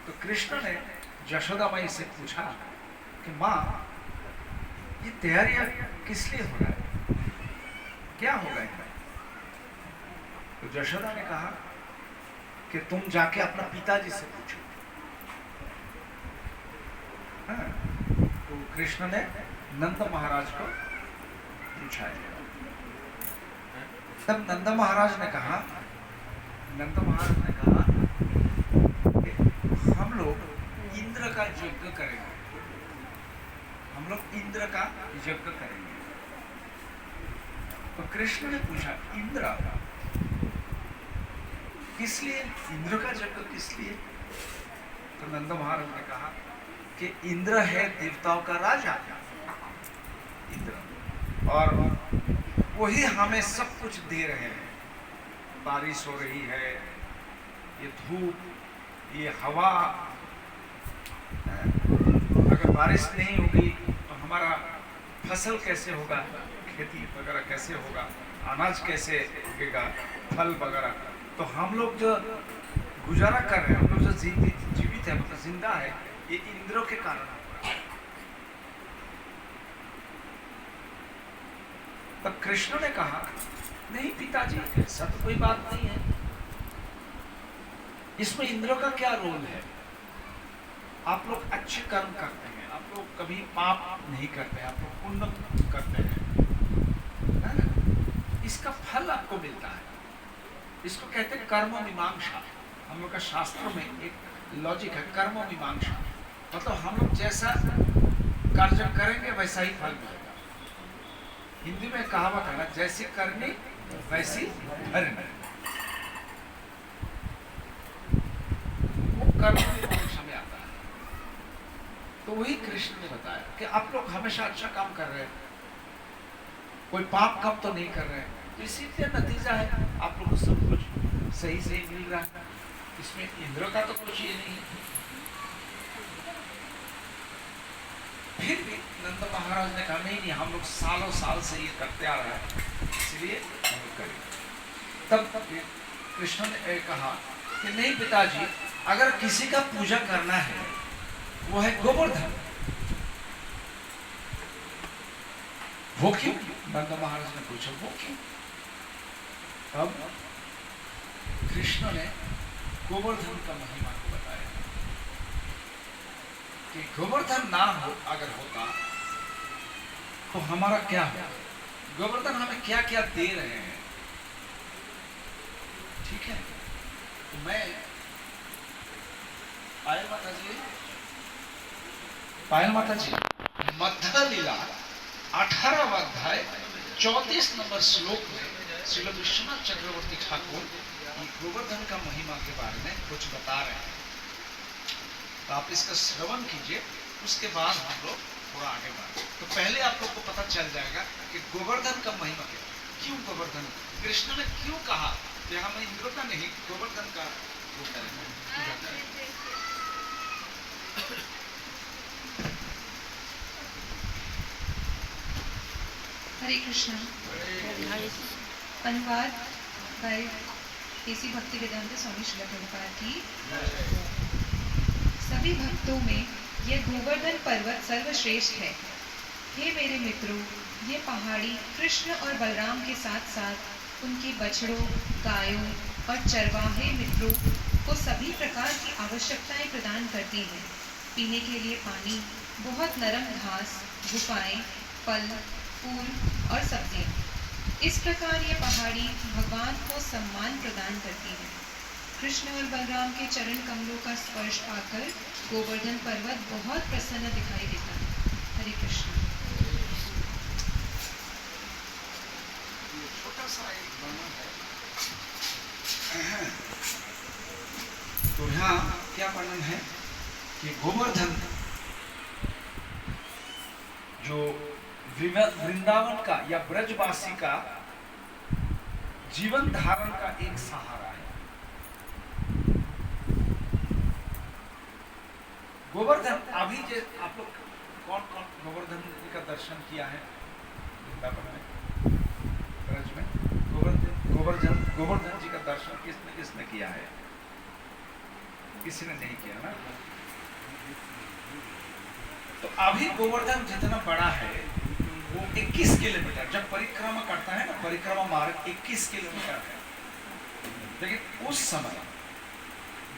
तो कृष्ण ने यशोदा माई से पूछा कि माँ, ये तैयारियां किस लिए हो रहा है, क्या होगा इनमें? तो यशोदा ने कहा कि तुम जाके अपना पिताजी से पूछो। हाँ, तो कृष्ण ने नंद महाराज को पूछा। तब नंद महाराज ने कहा कि हम लोग इंद्र का यज्ञ करेंगे, हम लोग इंद्र का यज्ञ करेंगे। तो कृष्ण ने पूछा, इंद्र किस लिए, इंद्र का यज्ञ किस लिए? तो नंद महाराज ने कहा कि इंद्र है देवताओं का राजा, इंद्र, और वही हमें सब कुछ दे रहे हैं। बारिश हो रही है, ये धूप, ये हवा, अगर बारिश नहीं होगी तो हमारा फसल कैसे होगा, खेती वगैरह कैसे होगा, अनाज कैसे उगेगा, फल वगैरह। तो हम लोग जो गुजारा कर रहे हैं, हम लोग जो जीवित है, मतलब जिंदा है, ये इंद्रों के कारण। तब कृष्ण ने कहा, नहीं पिताजी, ऐसा तो कोई बात नहीं है, इसमें इंद्र का क्या रोल है? आप लोग अच्छे कर्म करते हैं, आप लोग कभी पाप नहीं करते, आप लोग पुण्य करते हैं, है ना? इसका फल आपको मिलता है। इसको कहते हैं कर्म मीमांसा। हम लोग का शास्त्रों में एक लॉजिक है, कर्म मीमांसा, मतलब हम लोग जैसा कार्य करेंगे वैसा ही फल मिलेगा। हिंदी में कहावत है ना, जैसी करनी वैसी भरनी। वो कर्म मीमांसा में आता है। तो वही कृष्ण ने बताया कि आप लोग हमेशा अच्छा काम कर रहे हैं, कोई पाप काम तो नहीं कर रहे हैं, तो इसीलिए नतीजा है आप लोग को सब कुछ सही सही मिल रहा है। इसमें इंद्र का तो कुछ ये नहीं है। फिर भी नंद महाराज ने कहा, नहीं, हम लोग सालों साल से ये करते आ रहे हैं, इसलिए हम लोग करें। तब कृष्ण ने कहा कि नहीं पिताजी, अगर किसी का पूजा करना है, वो है गोवर्धन। वो क्यों? नंद महाराज ने पूछा, वो क्यों? तब कृष्ण ने गोवर्धन का महिमा को बताया कि गोवर्धन ना हो, अगर होता तो हमारा क्या होगा? गोवर्धन हमें क्या क्या दे रहे हैं, ठीक है? तो मैं पायल माता जी मध्य लीला 18वां अध्याय 34 नंबर श्लोक में श्रील विश्वनाथ चक्रवर्ती ठाकुर गोवर्धन का महिमा के बारे में कुछ बता रहे हैं। तो आप इसका श्रवण कीजिए, उसके बाद हम लोग थोड़ा आगे बढ़े। तो पहले आप लोग को पता चल जाएगा कि गोवर्धन का महिमा क्या, क्यों गोवर्धन, कृष्ण ने क्यों कहा कि हम इंद्र का नहीं, गोवर्धन का वो करेंगे। हरे कृष्ण। अनुवाद बाय केसी भक्ति वेदांत स्वामी श्रील प्रभुपाद की। सभी भक्तों में यह गोवर्धन पर्वत सर्वश्रेष्ठ है। हे मेरे मित्रों, ये पहाड़ी कृष्ण और बलराम के साथ साथ उनके बछड़ों, गायों और चरवाहे मित्रों को सभी प्रकार की आवश्यकताएं प्रदान करती हैं। पीने के लिए पानी, बहुत नरम घास, गुफाएं, फल, फूल और सब्जियां। इस प्रकार ये पहाड़ी भगवान को सम्मान प्रदान करती है। कृष्ण और बलराम के चरण कमलों का स्पर्श पाकर गोवर्धन पर्वत बहुत प्रसन्न दिखाई देता है। हरे कृष्ण। छोटा सा एक वर्णन है। तो यहाँ क्या वर्णन है कि गोवर्धन जो वृंदावन का या ब्रजवासी का जीवन धारण का एक सहारा है। गोवर्धन, अभी जो आप लोग कौन कौन गोवर्धन जी का दर्शन किया है वृंदावन में, ब्रज में? गोवर्धन जी का दर्शन किसने किसने किया है? किसी ने नहीं किया ना। तो अभी गोवर्धन जितना बड़ा है वो 21 किलोमीटर, जब परिक्रमा करता है ना, परिक्रमा मार्ग 21 किलोमीटर है। लेकिन उस समय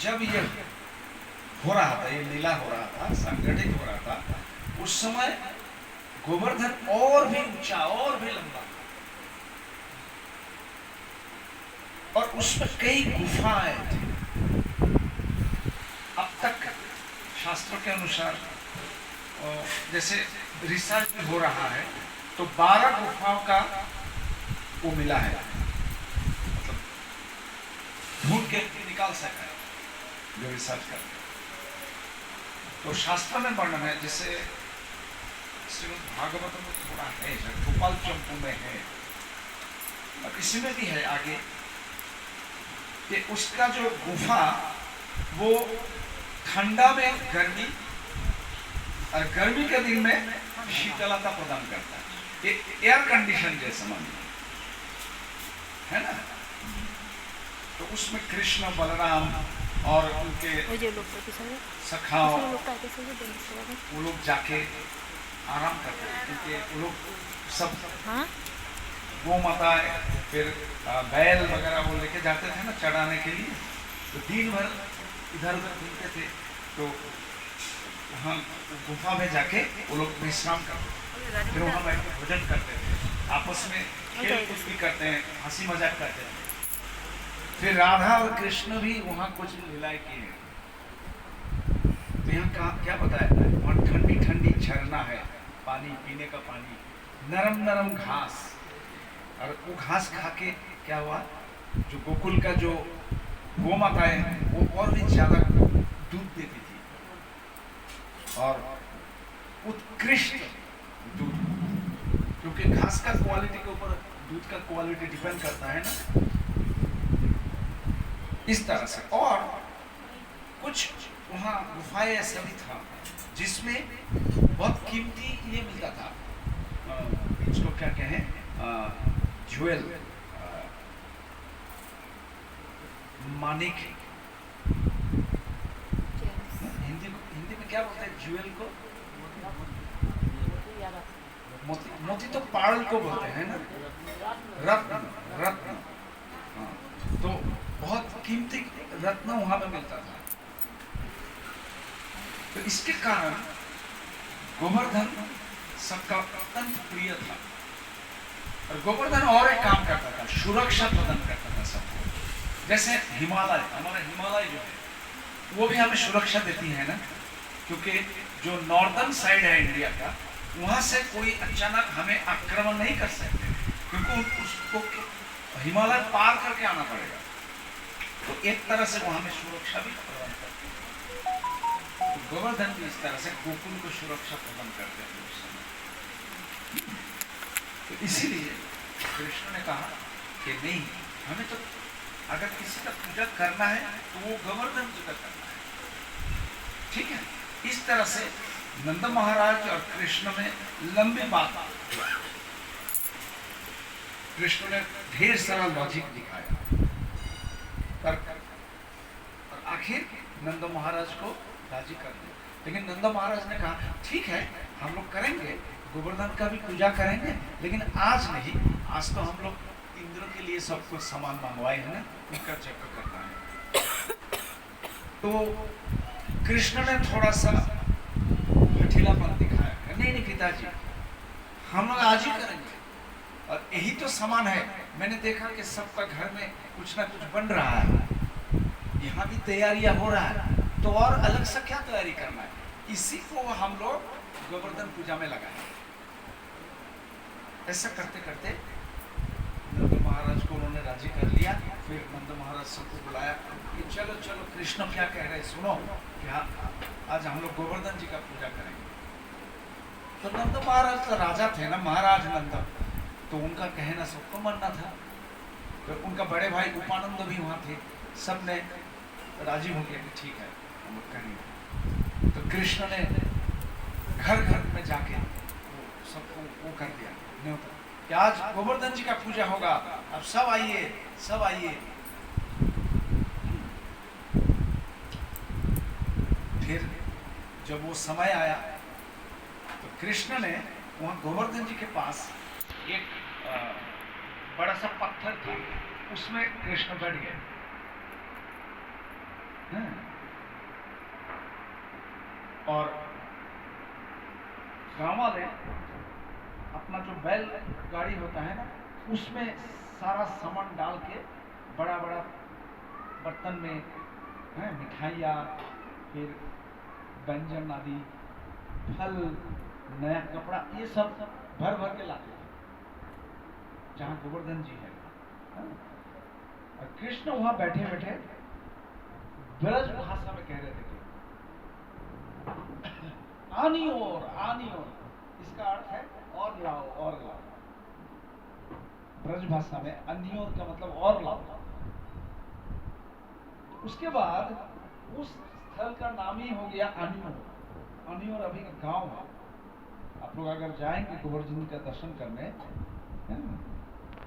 जब ये हो रहा था, ये लीला हो रहा था, संगठित हो रहा था, उस समय गोवर्धन और भी ऊंचा और भी लंबा, और उसमें कई गुफाएं थी। अब तक शास्त्रों के अनुसार जैसे रिसर्च हो रहा है तो 12 गुफाओं का वो मिला है, मतलब ढूंढ के निकाल सका है जो रिसर्च करते। तो शास्त्र में वर्णन है, जैसे श्रीमद् भागवत में थोड़ा है, गोपाल चंपू में है और इसी में भी है आगे, कि उसका जो गुफा वो ठंडा में गर्मी और गर्मी के दिन में शीतलता प्रदान करता है। ये एयर कंडीशन जैसा मान है ना। तो उसमें कृष्ण बलराम और उनके सखाओं वो लोग जाके आराम करते हैं, क्योंकि वो लोग सब गौ माता फिर बैल वगैरह वो लेके जाते थे ना चढ़ाने के लिए, तो दिन भर इधर उधर घूमते थे। तो वहाँ गुफा में जाके वो लोग विश्राम करते थे, फिर वहाँ बैठ के भोजन करते थे, आपस में खेल कूद भी करते हैं, हंसी मजाक करते हैं। फिर राधा और कृष्ण भी वहाँ कुछ लीलाएं की हैं। तो यहाँ क्या बताया, वहाँ ठंडी ठंडी झरना है, पानी पीने का पानी, नरम नरम घास, और वो घास खा के क्या हुआ, जो गोकुल का जो गौ माताएं वो और भी ज्यादा दूध देती थी, और उत्कृष्ट दूध, क्योंकि घास का क्वालिटी के ऊपर दूध का क्वालिटी डिपेंड करता है ना, इस तरह से। और कुछ वहाँ गुफाएं ऐसा भी था जिसमें बहुत कीमती ये मिलता था, इसको क्या कहें, ज्वेल, मानिक, हिंदी में क्या बोलते हैं ज्वेल को, मोती, मोती तो पार्ल को बोलते हैं ना, रत्न, रत्न। हाँ, तो बहुत कीमती रत्न वहां में मिलता था। तो इसके कारण गोवर्धन सबका अत्यंत प्रिय था, और गोवर्धन और एक काम करता था, सुरक्षा प्रदान करता था सबको। जैसे हिमालय, हमारा हिमालय जो है वो भी हमें सुरक्षा देती है ना, क्योंकि जो नॉर्दर्न साइड है इंडिया का, वहां से कोई अचानक हमें आक्रमण नहीं कर सकते, क्योंकि उसको हिमालय पार करके आना पड़ेगा। तो एक तरह से वो हमें सुरक्षा भी प्रदान करते हैं। तो गोवर्धन भी इस तरह से गोकुल को सुरक्षा प्रदान करते हैं उस समय। तो इसीलिए कृष्ण ने कहा कि नहीं, हमें तो अगर किसी का पूजा करना है तो वो गोवर्धन जी का करना है, ठीक है। इस तरह से नंद महाराज और कृष्ण में लंबी बात, कृष्ण ने ढेर सारा लॉजिक दिखाया, और आखिर नंद महाराज को राजी कर दिया। लेकिन नंद महाराज ने कहा ठीक है, हम लोग करेंगे, गोवर्धन का भी पूजा करेंगे, लेकिन आज नहीं, आज तो हम लोग इंद्र के लिए सब कुछ सामान मंगवाए हैं ना, उनका चेक करना है। तो कृष्ण ने थोड़ा सा हठीलापन दिखाया, नहीं नहीं पिताजी, हम लोग आज ही करेंगे, और यही तो सामान है, मैंने देखा कि सबका घर में कुछ ना कुछ बन रहा है, यहाँ भी तैयारियां हो रहा है, तो और अलग से क्या तैयारी करना है, इसी को हम लोग गोवर्धन पूजा में लगाए। ऐसा करते करते नंद महाराज को उन्होंने राजी कर लिया। फिर नंद महाराज सबको बुलाया कि चलो चलो, कृष्ण क्या कह रहे हैं सुनो, क्या आज हम लोग गोवर्धन जी का पूजा करेंगे। तो नंद महाराज तो राजा थे ना, महाराज नंद, तो उनका कहना सबको मानना था। तो उनका बड़े भाई उपानंद भी वहाँ थे, सब ने राजी हो गया कि ठीक है हम लोग करेंगे। तो कृष्ण ने घर घर में जाके सबको वो कर दिया न्योता कि आज गोवर्धन जी का पूजा होगा, अब सब आइए, सब आइए। फिर जब वो समय आया तो कृष्ण ने वहाँ गोवर्धन जी के पास एक बड़ा सा पत्थर था, उसमें कृष्ण बैठ गए। और गांव वाले अपना जो बैल गाड़ी होता है ना, उसमें सारा सामान डाल के बड़ा बड़ा बर्तन में मिठाइयाँ, फिर व्यंजन आदि, फल, नया कपड़ा, ये सब भर भर के लाते थे जहाँ गोवर्धन जी है। और कृष्ण वहां बैठे बैठे ब्रज भाषा में कह रहे थे कि आनी और, इसका अर्थ है और लाओ और लाओ। ब्रज भाषा में अन्योर का मतलब और लाओ। उसके बाद उस स्थल का नाम ही हो गया अनियोर। अनियोर अभी का गांव है। आप लोग अगर जाएंगे गोवर्धन जी का दर्शन करने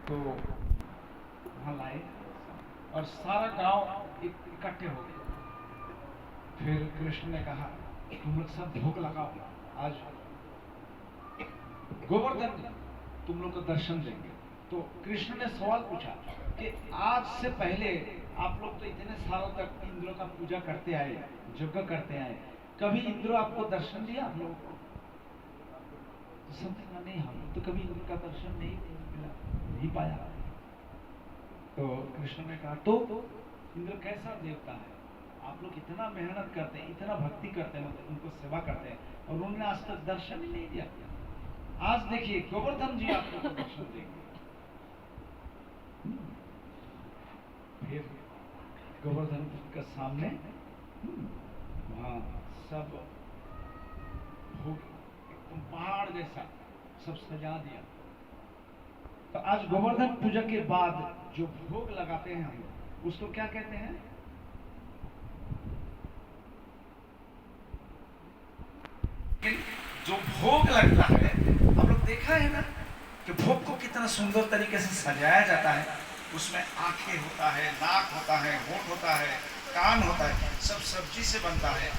तो वहां लाए और सारा गांव इकट्ठे हो गए। फिर कृष्ण ने कहा तुम लोग सब भोग लगाओ, आज गोवर्धन तुम लोग को दर्शन देंगे। तो कृष्ण ने सवाल पूछा कि आज से पहले आप लोग तो इतने सालों तक इंद्र का पूजा करते आए, यज्ञ करते आए, कभी इंद्र आपको दर्शन दिया हम लोगों को? समझना नहीं, हम तो कभी इंद्र का दर्शन नहीं मिला, नहीं पाया। तो कृष्ण ने कहा तो इंद्र कैसा देवता है? आप लोग इतना मेहनत करते हैं, इतना भक्ति करते हैं, मतलब उनको सेवा करते हैं, और उन्होंने आज तक दर्शन ही नहीं दिया। आज देखिए गोवर्धन जी आप लोग को दर्शन देंगे। फिर गोवर्धन के सामने वहां सब भोग एकदम पहाड़ जैसा सब सजा दिया। तो आज गोवर्धन पूजा के बाद जो भोग लगाते हैं हम लोग, उसको क्या कहते हैं? जो भोग लगता है, आप लोग देखा है ना कि भोग को कितना सुंदर तरीके से सजाया जाता है। उसमें आंखें होता है, नाक होता है, होंठ होता है, कान होता है, सब सब्जी से बनता है,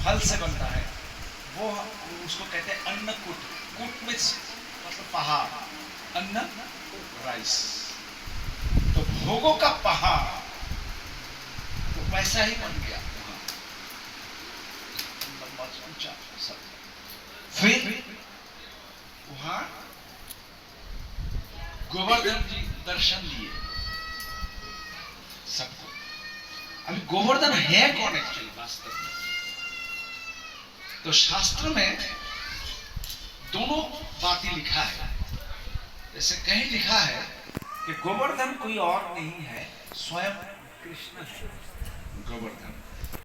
फल से बनता है। वो उसको कहते हैं अन्नकूट। कूट में मतलब पहाड़, अन्न राइस, तो भोगों का पहाड़ तो वैसा ही बन गया ऊंचा सब। फिर वहां गोवर्धन जी दर्शन दिए सबको। अभी गोवर्धन है कौन एक्चुअली वास्तव में? तो शास्त्र में दोनों बातें लिखा है। जैसे कहीं लिखा है कि गोवर्धन कोई और नहीं है, स्वयं कृष्ण है गोवर्धन।